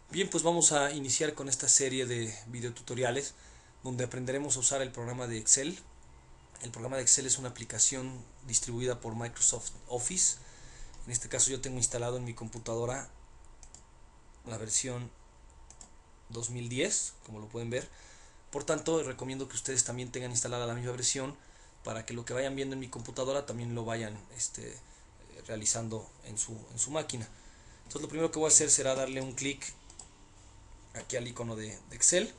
Bien, pues vamos a iniciar con esta serie de videotutoriales donde aprenderemos a usar el programa de Excel. El programa de Excel es una aplicación distribuida por Microsoft Office. En este caso yo tengo instalado en mi computadora la versión 2010, como lo pueden ver. Por tanto, recomiendo que ustedes también tengan instalada la misma versión para que lo que vayan viendo en mi computadora también lo vayan realizando en su máquina. Entonces lo primero que voy a hacer será darle un clic aquí al icono de Excel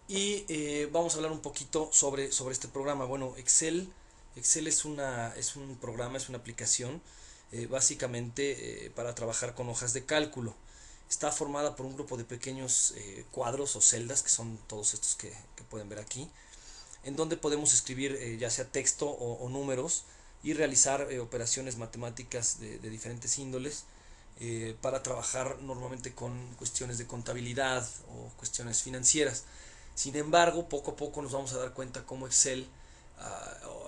y vamos a hablar un poquito sobre este programa. Bueno, Excel es un programa, es una aplicación básicamente para trabajar con hojas de cálculo. Está formada por un grupo de pequeños cuadros o celdas, que son todos estos que pueden ver aquí, en donde podemos escribir ya sea texto o números y realizar operaciones matemáticas de diferentes índoles para trabajar normalmente con cuestiones de contabilidad o cuestiones financieras. Sin embargo, poco a poco nos vamos a dar cuenta cómo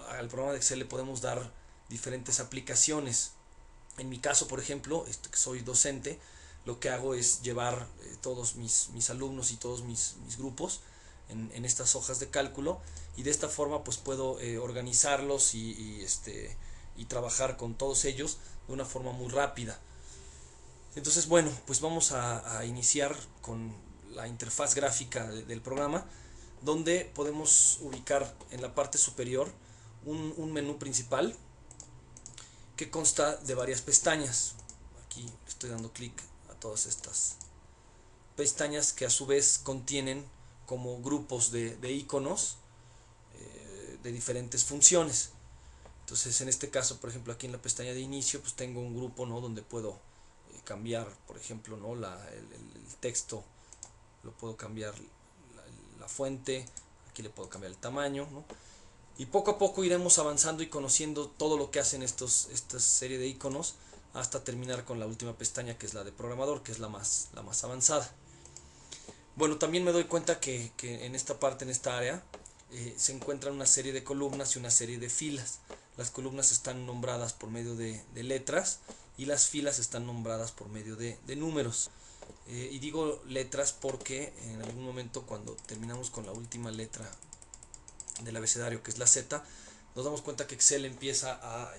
al programa de Excel le podemos dar diferentes aplicaciones. En mi caso, por ejemplo, que soy docente, lo que hago es llevar todos mis alumnos y todos mis grupos en estas hojas de cálculo, y de esta forma pues puedo organizarlos y trabajar con todos ellos de una forma muy rápida. Entonces, bueno, pues vamos a iniciar con la interfaz gráfica del programa, donde podemos ubicar en la parte superior un menú principal que consta de varias pestañas. Aquí estoy dando clic a todas estas pestañas, que a su vez contienen como grupos de iconos de diferentes funciones. Entonces, en este caso, por ejemplo, aquí en la pestaña de inicio, pues tengo un grupo, ¿no?, donde puedo cambiar, por ejemplo, ¿no?, el texto, lo puedo cambiar la fuente, aquí le puedo cambiar el tamaño, ¿no? Y poco a poco iremos avanzando y conociendo todo lo que hacen esta serie de iconos, hasta terminar con la última pestaña, que es la de programador, que es la más avanzada. Bueno, también me doy cuenta que en esta parte, en esta área, se encuentran una serie de columnas y una serie de filas. Las columnas están nombradas por medio de letras y las filas están nombradas por medio de números. Y digo letras porque en algún momento, cuando terminamos con la última letra del abecedario, que es la Z, nos damos cuenta que Excel empieza a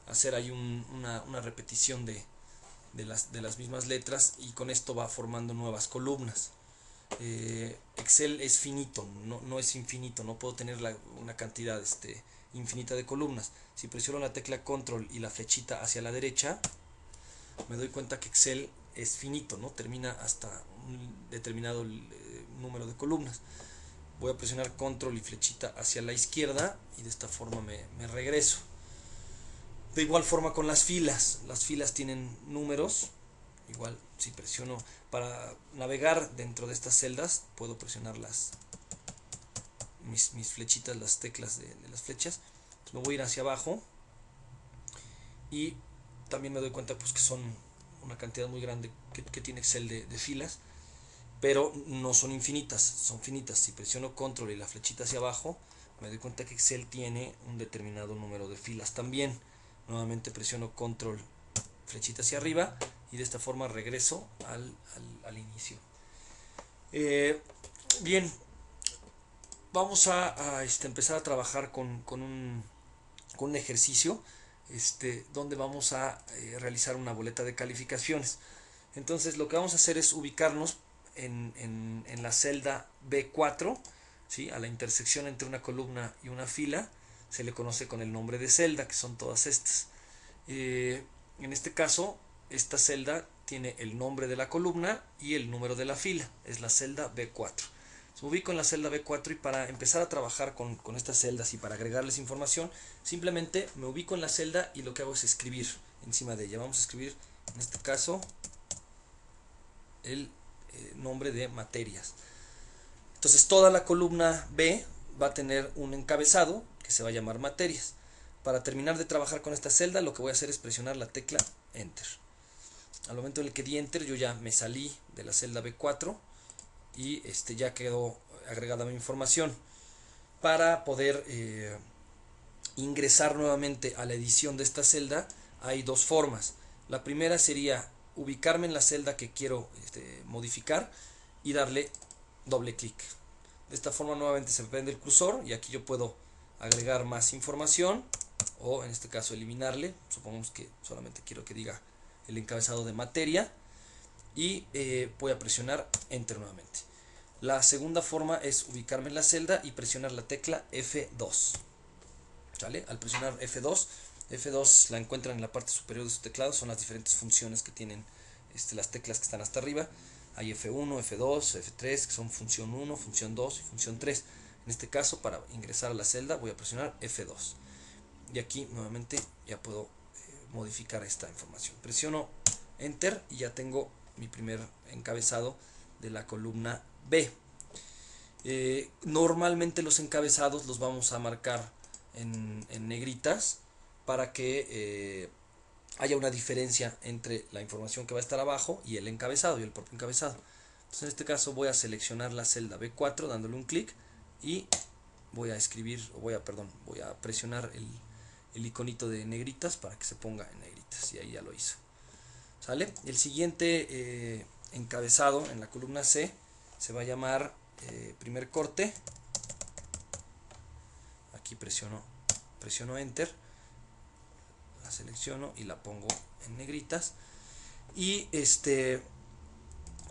hacer ahí una repetición de las mismas letras, y con esto va formando nuevas columnas. Excel es finito, no es infinito, no puedo tener una cantidad infinita de columnas. Si presiono la tecla control y la flechita hacia la derecha, me doy cuenta que Excel es finito, ¿no? Termina hasta un determinado número de columnas. Voy a presionar control y flechita hacia la izquierda, y de esta forma me regreso. De igual forma con las filas tienen números. Igual, si presiono para navegar dentro de estas celdas, puedo presionar mis flechitas, las teclas de las flechas. Entonces me voy a ir hacia abajo, y también me doy cuenta pues que son una cantidad muy grande que tiene Excel de filas, pero no son infinitas, son finitas. Si presiono control y la flechita hacia abajo, me doy cuenta que Excel tiene un determinado número de filas también. Nuevamente presiono control, flechita hacia arriba, y de esta forma regreso al inicio. Bien, vamos a empezar a trabajar con un ejercicio donde vamos a realizar una boleta de calificaciones. Entonces lo que vamos a hacer es ubicarnos en la celda B4, ¿sí?, a la intersección entre una columna y una fila. Se le conoce con el nombre de celda, que son todas estas. En este caso, esta celda tiene el nombre de la columna y el número de la fila, es la celda B4. Me ubico en la celda B4, y para empezar a trabajar con estas celdas y para agregarles información, simplemente me ubico en la celda y lo que hago es escribir encima de ella. Vamos a escribir, en este caso, el nombre de materias. Entonces toda la columna B va a tener un encabezado que se va a llamar materias. Para terminar de trabajar con esta celda, lo que voy a hacer es presionar la tecla Enter. Al momento en el que di Enter, yo ya me salí de la celda B4 y ya quedó agregada mi información. Para poder ingresar nuevamente a la edición de esta celda, hay dos formas. La primera sería ubicarme en la celda que quiero modificar y darle doble clic. De esta forma nuevamente se prende el cursor y aquí yo puedo agregar más información o en este caso eliminarle. Supongamos que solamente quiero que diga el encabezado de materia y voy a presionar Enter nuevamente. La segunda forma es ubicarme en la celda y presionar la tecla F2. ¿Sale? Al presionar F2 la encuentran en la parte superior de su teclado, son las diferentes funciones que tienen las teclas que están hasta arriba. Hay F1, F2, F3, que son función 1, función 2 y función 3. En este caso, para ingresar a la celda, voy a presionar F2. Y aquí nuevamente ya puedo modificar esta información. Presiono Enter y ya tengo mi primer encabezado de la columna B. Normalmente los encabezados los vamos a marcar en negritas para que haya una diferencia entre la información que va a estar abajo y el encabezado y el propio encabezado. Entonces en este caso voy a seleccionar la celda B4 dándole un clic y voy a escribir, voy a presionar el iconito de negritas para que se ponga en negritas y ahí ya lo hizo. ¿Sale? El siguiente encabezado en la columna C se va a llamar primer corte. Aquí presiono Enter, la selecciono y la pongo en negritas y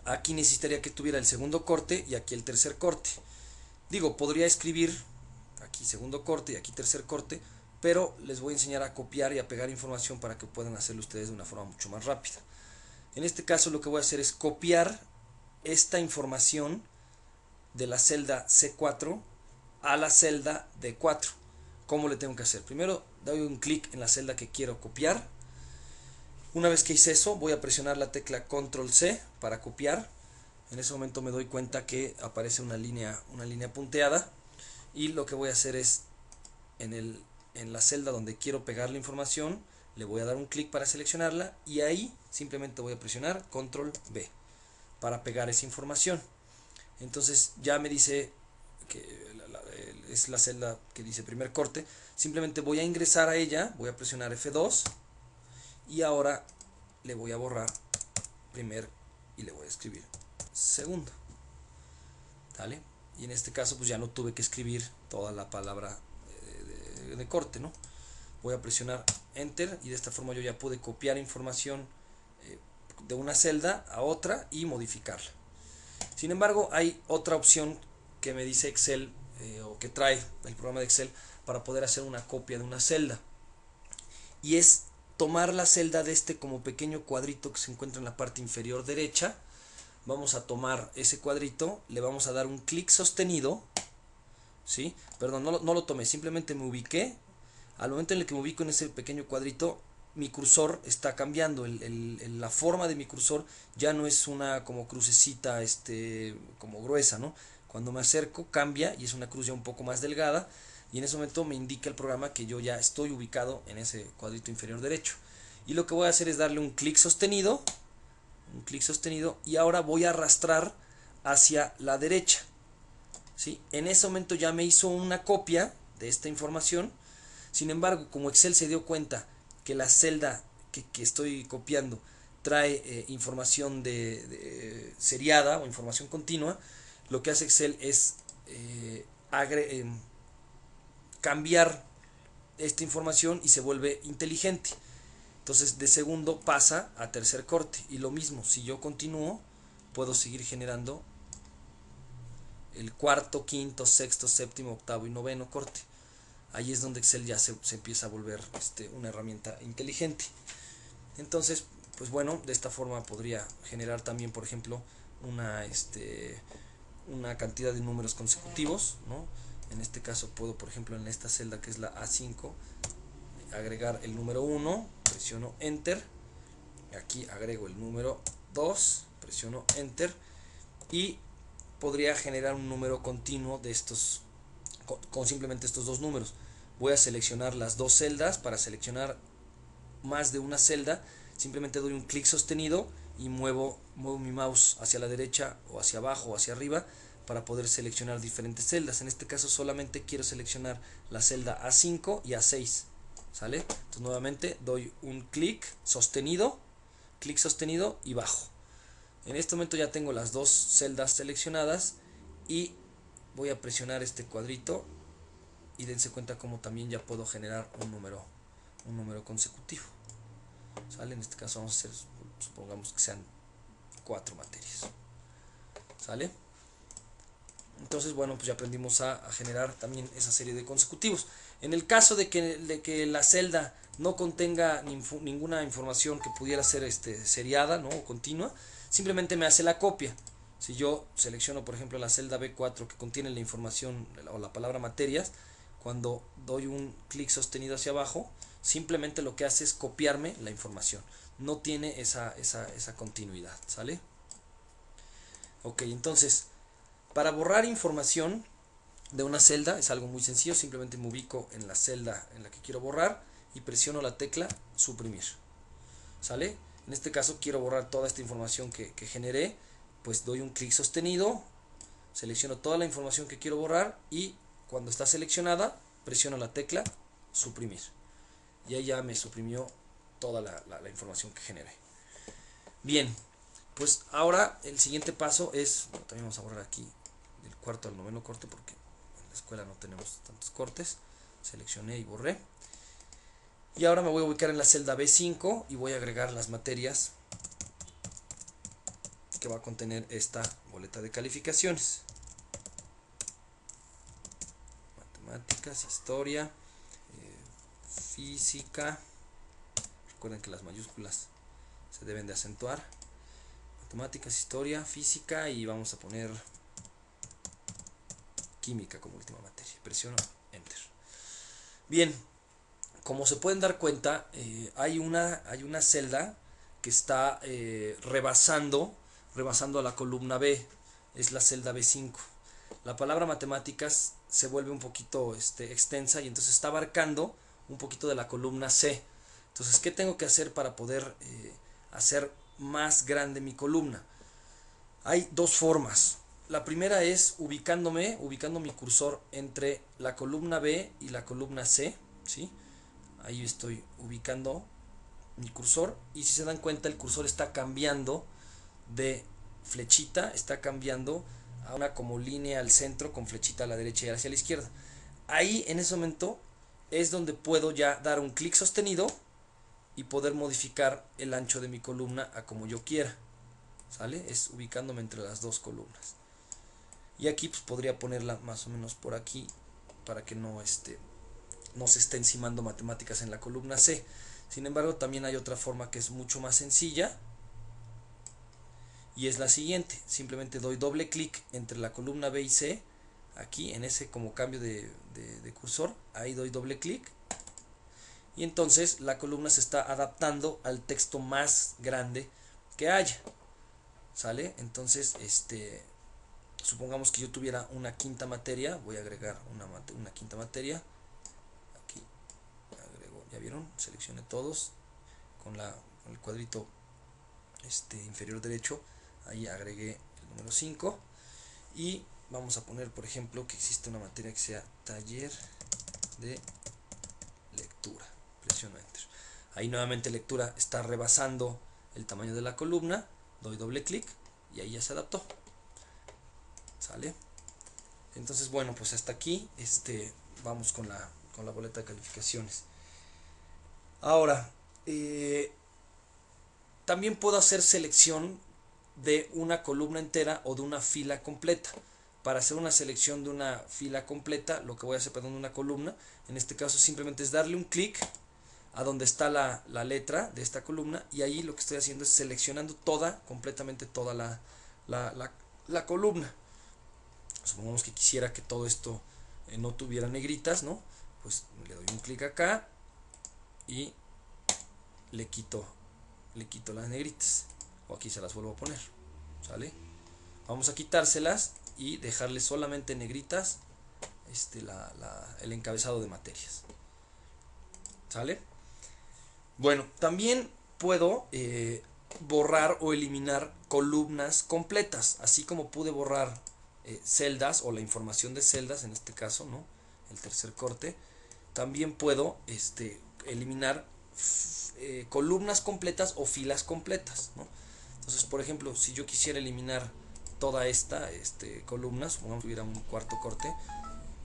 aquí necesitaría que tuviera el segundo corte y aquí el tercer corte. Digo, podría escribir aquí segundo corte y aquí tercer corte, pero les voy a enseñar a copiar y a pegar información para que puedan hacerlo ustedes de una forma mucho más rápida. En este caso lo que voy a hacer es copiar esta información de la celda C4 a la celda D4. ¿Cómo le tengo que hacer? Primero doy un clic en la celda que quiero copiar. Una vez que hice eso, voy a presionar la tecla Control C para copiar. En ese momento me doy cuenta que aparece una línea punteada y lo que voy a hacer es en la celda donde quiero pegar la información, le voy a dar un clic para seleccionarla y ahí simplemente voy a presionar Control V para pegar esa información. Entonces ya me dice que es la celda que dice primer corte. Simplemente voy a ingresar a ella, voy a presionar F2 y ahora le voy a borrar primer y le voy a escribir segundo. ¿Vale? Y en este caso pues ya no tuve que escribir toda la palabra de corte, ¿no? Voy a presionar Enter y de esta forma yo ya pude copiar información de una celda a otra y modificarla. Sin embargo, hay otra opción que me dice Excel o que trae el programa de Excel para poder hacer una copia de una celda, y es tomar la celda de como pequeño cuadrito que se encuentra en la parte inferior derecha. Vamos a tomar ese cuadrito, le vamos a dar un clic sostenido, ¿sí? Perdón, no lo tomé, simplemente me ubiqué. Al momento en el que me ubico en ese pequeño cuadrito, mi cursor está cambiando, la forma de mi cursor ya no es una como crucecita como gruesa, ¿no? Cuando me acerco cambia y es una cruz ya un poco más delgada, y en ese momento me indica el programa que yo ya estoy ubicado en ese cuadrito inferior derecho. Y lo que voy a hacer es darle un clic sostenido y ahora voy a arrastrar hacia la derecha, ¿sí? En ese momento ya me hizo una copia de esta información. Sin embargo, como Excel se dio cuenta que la celda que estoy copiando trae información de seriada o información continua, lo que hace Excel es cambiar esta información y se vuelve inteligente. Entonces de segundo pasa a tercer corte, y lo mismo, si yo continúo puedo seguir generando el cuarto, quinto, sexto, séptimo, octavo y noveno corte. Ahí es donde Excel ya se empieza a volver una herramienta inteligente. Entonces, pues bueno, de esta forma podría generar también, por ejemplo, una cantidad de números consecutivos, ¿no? En este caso puedo, por ejemplo, en esta celda que es la A5, agregar el número 1, presiono Enter, aquí agrego el número 2, presiono Enter, y podría generar un número continuo de estos con simplemente estos dos números. Voy a seleccionar las dos celdas. Para seleccionar más de una celda, simplemente doy un clic sostenido y muevo mi mouse hacia la derecha o hacia abajo o hacia arriba para poder seleccionar diferentes celdas. En este caso solamente quiero seleccionar la celda A5 y A6, ¿sale? Entonces nuevamente doy un clic sostenido clic sostenido y bajo. En este momento ya tengo las dos celdas seleccionadas y voy a presionar este cuadrito y dense cuenta como también ya puedo generar un número consecutivo. ¿Sale? En este caso vamos a hacer, supongamos que sean 4 materias. ¿Sale? Entonces, bueno, pues ya aprendimos a generar también esa serie de consecutivos. En el caso de que la celda no contenga ninguna información que pudiera ser seriada, ¿no?, o continua, simplemente me hace la copia. Si yo selecciono, por ejemplo, la celda B4 que contiene la información o la palabra materias, cuando doy un clic sostenido hacia abajo, simplemente lo que hace es copiarme la información. No tiene esa continuidad, ¿sale? Ok, entonces, para borrar información de una celda es algo muy sencillo. Simplemente me ubico en la celda en la que quiero borrar y presiono la tecla suprimir. ¿Sale? En este caso quiero borrar toda esta información que generé. Pues doy un clic sostenido, selecciono toda la información que quiero borrar y cuando está seleccionada presiono la tecla suprimir. Y ahí ya me suprimió toda la información que generé. Bien, pues ahora el siguiente paso es, bueno, también vamos a borrar aquí del cuarto al noveno corte porque en la escuela no tenemos tantos cortes. Seleccioné y borré. Y ahora me voy a ubicar en la celda B5 y voy a agregar las materias que va a contener esta boleta de calificaciones. Matemáticas, historia, física. Recuerden que las mayúsculas se deben de acentuar. Matemáticas, historia, física y vamos a poner química como última materia. Presiono Enter. Bien, como se pueden dar cuenta, hay una celda que está rebasando a la columna B. Es la celda B5. La palabra matemáticas se vuelve un poquito extensa y entonces está abarcando un poquito de la columna C. Entonces, ¿qué tengo que hacer para poder hacer más grande mi columna? Hay dos formas. La primera es ubicando mi cursor entre la columna B y la columna C, ¿sí? Ahí estoy ubicando mi cursor y si se dan cuenta el cursor está cambiando de flechita, está cambiando a una como línea al centro con flechita a la derecha y hacia la izquierda. Ahí en ese momento es donde puedo ya dar un clic sostenido y poder modificar el ancho de mi columna a como yo quiera. ¿Sale? Es ubicándome entre las dos columnas. Y aquí pues podría ponerla más o menos por aquí para que no se esté encimando matemáticas en la columna C. Sin embargo, también hay otra forma que es mucho más sencilla y es la siguiente. Simplemente doy doble clic entre la columna B y C, aquí en ese como cambio de cursor, ahí doy doble clic y entonces la columna se está adaptando al texto más grande que haya. ¿Sale? Entonces, supongamos que yo tuviera una quinta materia, voy a agregar una quinta materia. Aquí agrego, ¿ya vieron? Seleccioné todos con el cuadrito inferior derecho, ahí agregué el número 5 y vamos a poner, por ejemplo, que existe una materia que sea taller de lectura. Presiono Enter. Ahí nuevamente lectura está rebasando el tamaño de la columna, doy doble clic y ahí ya se adaptó. ¿Sale? Entonces, bueno, pues hasta aquí vamos con la boleta de calificaciones. Ahora, también puedo hacer selección de una columna entera o de una fila completa. Para hacer una selección de una fila completa, lo que voy a hacer, perdón, de una columna, en este caso simplemente es darle un clic a donde está la letra de esta columna y ahí lo que estoy haciendo es seleccionando completamente toda la columna. Supongamos que quisiera que todo esto no tuviera negritas, ¿no? Pues le doy un clic acá y le quito las negritas, o aquí se las vuelvo a poner. ¿Sale? Vamos a quitárselas y dejarle solamente negritas el encabezado de materias. ¿Sale? Bueno, también puedo borrar o eliminar columnas completas, así como pude borrar celdas o la información de celdas, en este caso, ¿no? El tercer corte. También puedo eliminar columnas completas o filas completas, ¿no? Entonces, por ejemplo, si yo quisiera eliminar toda esta columna, supongamos que tuviera un cuarto corte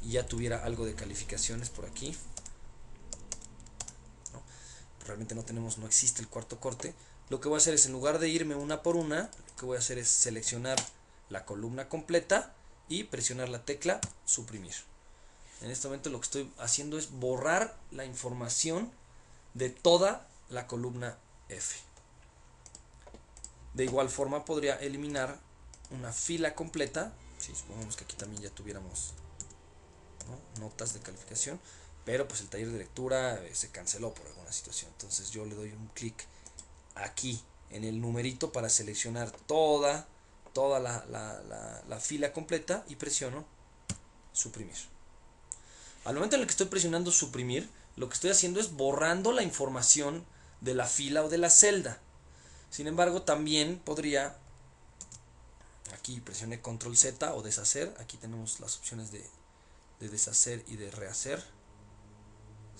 y ya tuviera algo de calificaciones por aquí, ¿no? Realmente no existe el cuarto corte. Lo que voy a hacer es, en lugar de irme una por una, lo que voy a hacer es seleccionar la columna completa y presionar la tecla suprimir. En este momento lo que estoy haciendo es borrar la información de toda la columna F. De igual forma podría eliminar una fila completa, si supongamos que aquí también ya tuviéramos, ¿no?, notas de calificación, pero pues el taller de lectura se canceló por alguna situación. Entonces yo le doy un clic aquí en el numerito para seleccionar toda la fila completa y presiono suprimir. Al momento en el que estoy presionando suprimir, lo que estoy haciendo es borrando la información de la fila o de la celda. Sin embargo, también podría, aquí presioné control Z o deshacer, aquí tenemos las opciones de deshacer y de rehacer.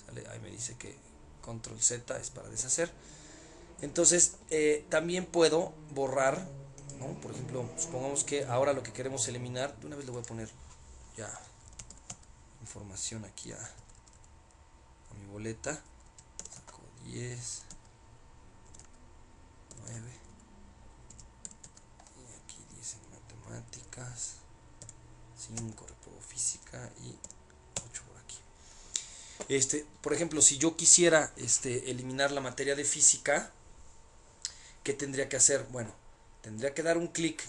¿Sale? Ahí me dice que control Z es para deshacer. Entonces también puedo borrar, ¿no? Por ejemplo, supongamos que ahora lo que queremos eliminar, de una vez le voy a poner ya información aquí a mi boleta. Saco 10, 9, y aquí 10 en matemáticas, 5 reprobo física y 8 por aquí. Por ejemplo, si yo quisiera eliminar la materia de física, ¿qué tendría que hacer? Bueno, tendría que dar un clic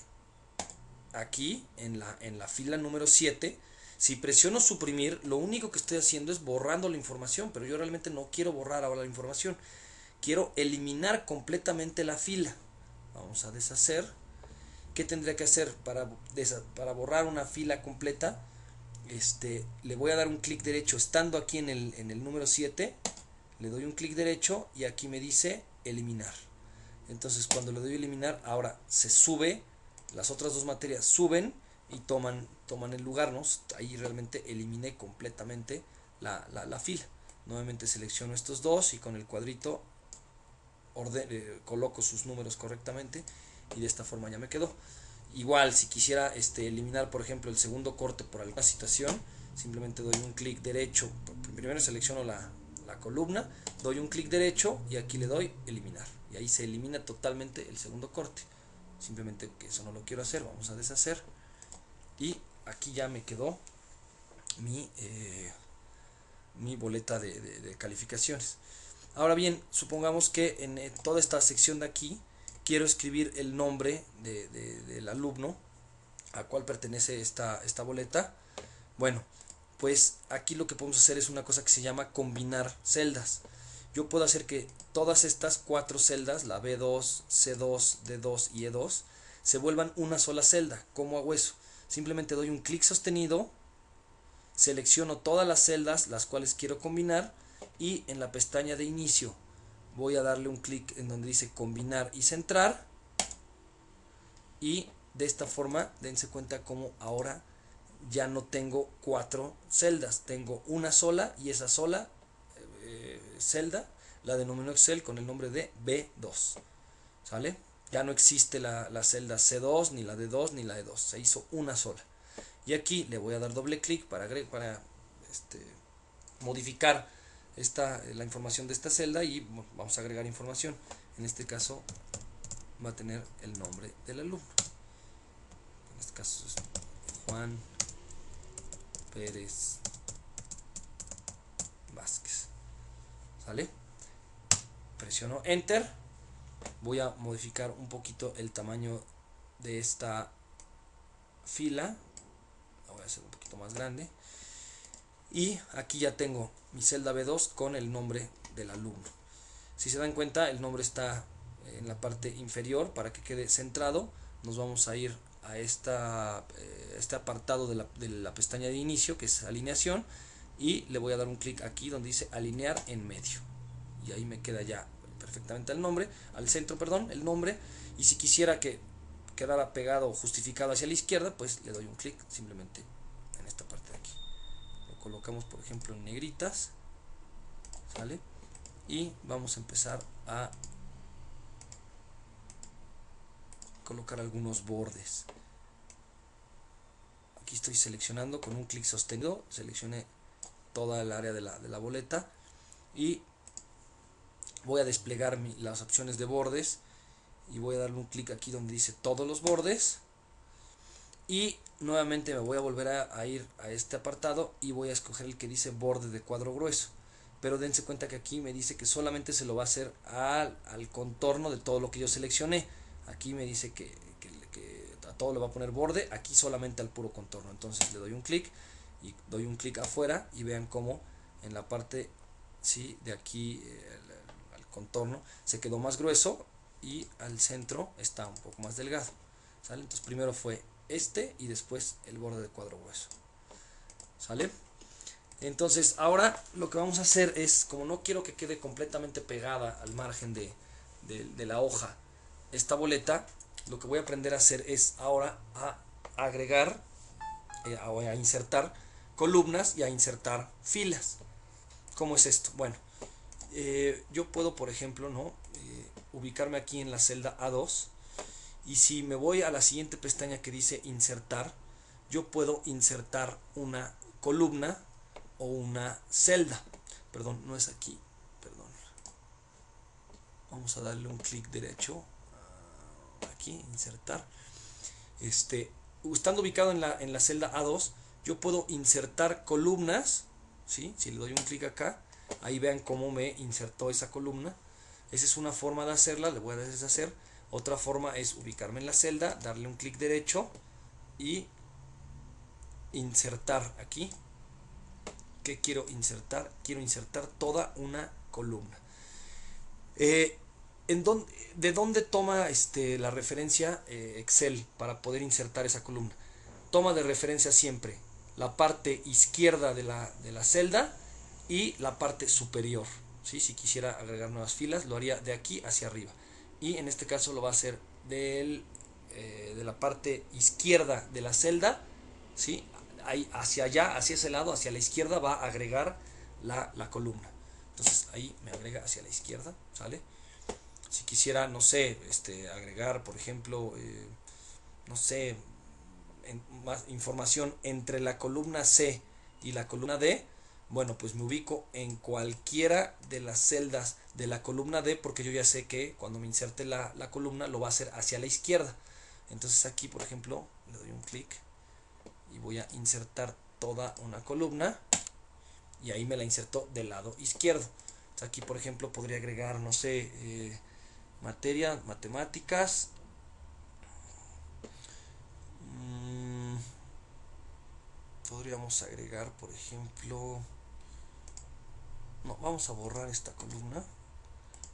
aquí en la fila número 7. Si presiono suprimir, lo único que estoy haciendo es borrando la información, pero yo realmente no quiero borrar ahora la información. Quiero eliminar completamente la fila. Vamos a deshacer. ¿Qué tendría que hacer para borrar una fila completa? Le voy a dar un clic derecho estando aquí en el número 7. Le doy un clic derecho y aquí me dice eliminar. Entonces cuando le doy a eliminar, ahora se sube, las otras dos materias suben y toman el lugar, ¿no? Ahí realmente eliminé completamente la fila. Nuevamente selecciono estos dos y con el cuadrito coloco sus números correctamente y de esta forma ya me quedó. Igual, si quisiera eliminar, por ejemplo, el segundo corte por alguna situación, simplemente doy un clic derecho. Primero selecciono la columna, doy un clic derecho y aquí le doy eliminar. Y ahí se elimina totalmente el segundo corte. Simplemente que eso no lo quiero hacer, vamos a deshacer. Y aquí ya me quedó mi boleta de calificaciones. Ahora bien, supongamos que en toda esta sección de aquí quiero escribir el nombre del alumno a cual pertenece esta boleta. Bueno, pues aquí lo que podemos hacer es una cosa que se llama combinar celdas. Yo puedo hacer que todas estas 4 celdas, la B2, C2, D2 y E2, se vuelvan una sola celda. ¿Cómo hago eso? Simplemente doy un clic sostenido, selecciono todas las celdas las cuales quiero combinar y en la pestaña de inicio voy a darle un clic en donde dice combinar y centrar, y de esta forma dense cuenta como ahora ya no tengo 4 celdas, tengo una sola, y esa sola celda la denomino Excel con el nombre de B2. ¿Sale? Ya no existe la celda C2, ni la D2, ni la E2, se hizo una sola. Y aquí le voy a dar doble clic para modificar la información de esta celda y vamos a agregar información. En este caso va a tener el nombre del alumno. En este caso es Juan Pérez Vázquez. ¿Sale? Presiono Enter. Voy a modificar un poquito el tamaño de esta fila. La voy a hacer un poquito más grande. Y aquí ya tengo mi celda B2 con el nombre del alumno. Si se dan cuenta, el nombre está en la parte inferior. Para que quede centrado, nos vamos a ir a este apartado de la pestaña de inicio, que es alineación, y le voy a dar un clic aquí donde dice alinear en medio, y ahí me queda ya perfectamente al centro, el nombre. Y si quisiera que quedara pegado o justificado hacia la izquierda, pues le doy un clic simplemente en esta parte de aquí. Lo colocamos, por ejemplo, en negritas. ¿Sale? y vamos a empezar a colocar algunos bordes. Aquí estoy seleccionando con un clic sostenido, seleccioné toda el área de la boleta y voy a desplegar las opciones de bordes y voy a darle un clic aquí donde dice todos los bordes y nuevamente me voy a volver a ir a este apartado y voy a escoger el que dice borde de cuadro grueso, pero dense cuenta que aquí me dice que solamente se lo va a hacer al contorno de todo lo que yo seleccioné. Aquí me dice que a todo le va a poner borde, aquí solamente al puro contorno. Entonces le doy un clic y doy un clic afuera y vean cómo en la parte, ¿sí?, de aquí al contorno se quedó más grueso y al centro está un poco más delgado, ¿sale? Entonces primero fue este y después el borde de cuadro grueso, ¿sale? Entonces ahora lo que vamos a hacer es, como no quiero que quede completamente pegada al margen de la hoja esta boleta, lo que voy a aprender a hacer es ahora a agregar, a insertar columnas y a insertar filas. ¿Cómo es esto? Bueno, yo puedo, por ejemplo, ¿no?, ubicarme aquí en la celda A2 y si me voy a la siguiente pestaña que dice insertar, yo puedo insertar una columna o una celda. Perdón, no es aquí, perdón. Vamos a darle un clic derecho aquí, insertar. Estando ubicado en la celda A2, yo puedo insertar columnas, ¿sí? Si le doy un clic acá, ahí vean cómo me insertó esa columna. Esa es una forma de hacerla, le voy a deshacer. Otra forma es ubicarme en la celda, darle un clic derecho y insertar aquí. ¿Qué quiero insertar? Quiero insertar toda una columna. ¿De dónde toma la referencia Excel para poder insertar esa columna? Toma de referencia siempre la parte izquierda de la celda y la parte superior, ¿sí? Si quisiera agregar nuevas filas, lo haría de aquí hacia arriba. Y en este caso lo va a hacer de la parte izquierda de la celda, ¿sí? Ahí, hacia allá, hacia ese lado, hacia la izquierda, va a agregar la columna. Entonces ahí me agrega hacia la izquierda, ¿sale? Si quisiera, no sé, agregar, por ejemplo, no sé, más información entre la columna C y la columna D, bueno, pues me ubico en cualquiera de las celdas de la columna D, porque yo ya sé que cuando me inserte la columna lo va a hacer hacia la izquierda. Entonces aquí, por ejemplo, le doy un clic y voy a insertar toda una columna y ahí me la inserto del lado izquierdo. Entonces aquí, por ejemplo, podría agregar, no sé, matemáticas. Podríamos agregar, por ejemplo, no, vamos a borrar esta columna,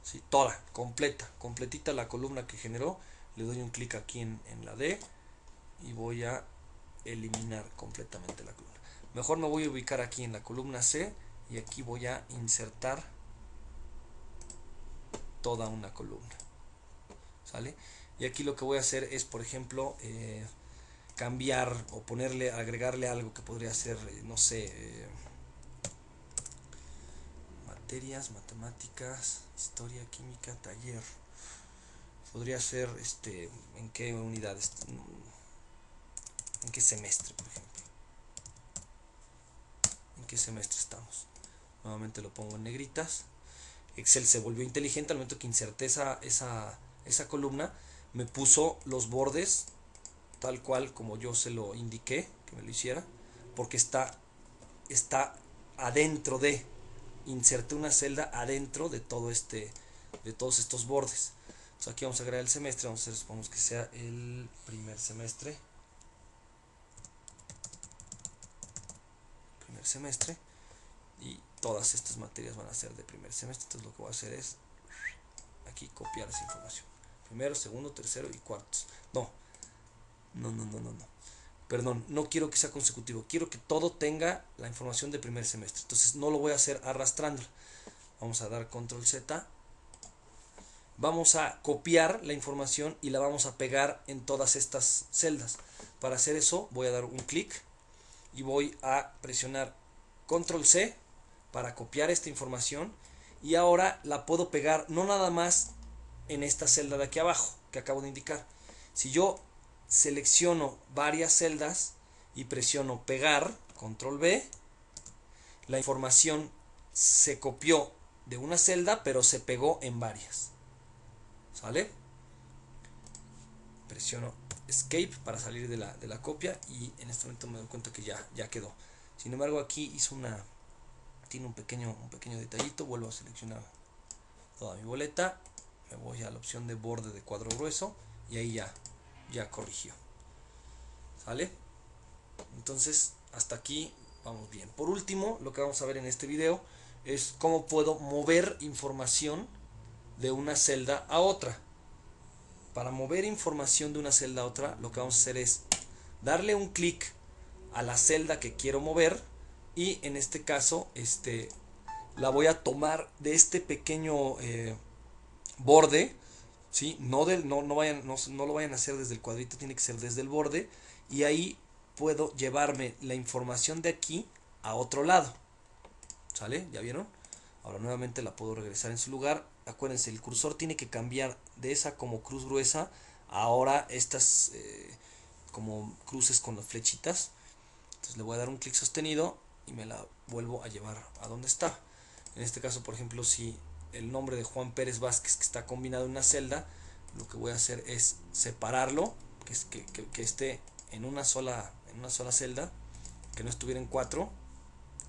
¿sí? Toda, completita la columna que generó. Le doy un clic aquí en la D y voy a eliminar completamente la columna. Mejor me voy a ubicar aquí en la columna C y aquí voy a insertar toda una columna, ¿sale? Y aquí lo que voy a hacer es, por ejemplo, cambiar o ponerle, agregarle algo que podría ser, no sé, materias, matemáticas, historia, química, taller. Podría ser, ¿en qué unidad? ¿En qué semestre, por ejemplo? ¿En qué semestre estamos? Nuevamente lo pongo en negritas. Excel se volvió inteligente al momento que inserté esa columna. Me puso los bordes tal cual como yo se lo indiqué que me lo hiciera, porque está adentro de, inserté una celda adentro de de todos estos bordes. Entonces aquí vamos a agregar el semestre, vamos a hacer, supongamos que sea el primer semestre, y todas estas materias van a ser de primer semestre. Entonces lo que voy a hacer es aquí copiar esa información, primero, segundo, tercero y cuartos. No, perdón, no quiero que sea consecutivo, quiero que todo tenga la información de primer semestre. Entonces no lo voy a hacer arrastrando. Vamos a dar control Z, vamos a copiar la información y la vamos a pegar en todas estas celdas. Para hacer eso voy a dar un clic y voy a presionar control C para copiar esta información y ahora la puedo pegar no nada más en esta celda de aquí abajo que acabo de indicar. Si yo selecciono varias celdas y presiono pegar, control V, la información se copió de una celda pero se pegó en varias. ¿Sale? Presiono escape para salir de la copia y en este momento me doy cuenta que ya quedó. Sin embargo, aquí tiene un pequeño detallito. Vuelvo a seleccionar toda mi boleta, me voy a la opción de borde de cuadro grueso y ahí ya corrigió. ¿Sale? Entonces hasta aquí vamos bien. Por último, lo que vamos a ver en este video es cómo puedo mover información de una celda a otra. Para mover información de una celda a otra, lo que vamos a hacer es darle un clic a la celda que quiero mover y en este caso la voy a tomar de este pequeño borde, ¿sí? No lo vayan a hacer desde el cuadrito, tiene que ser desde el borde, y ahí puedo llevarme la información de aquí a otro lado. ¿Sale? ¿Ya vieron? Ahora nuevamente la puedo regresar en su lugar. Acuérdense, el cursor tiene que cambiar de esa como cruz gruesa a ahora estas como cruces con las flechitas. Entonces le voy a dar un clic sostenido y me la vuelvo a llevar a donde está. En este caso, por ejemplo, si el nombre de Juan Pérez Vázquez que está combinado en una celda, lo que voy a hacer es separarlo, que esté en una sola celda, que no estuviera en cuatro,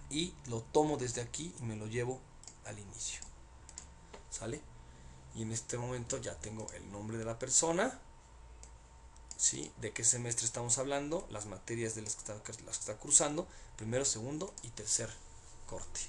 y lo tomo desde aquí y me lo llevo al inicio. ¿Sale? Y en este momento ya tengo el nombre de la persona, ¿sí? De qué semestre estamos hablando, las materias de las que está cursando, primero, segundo y tercer corte.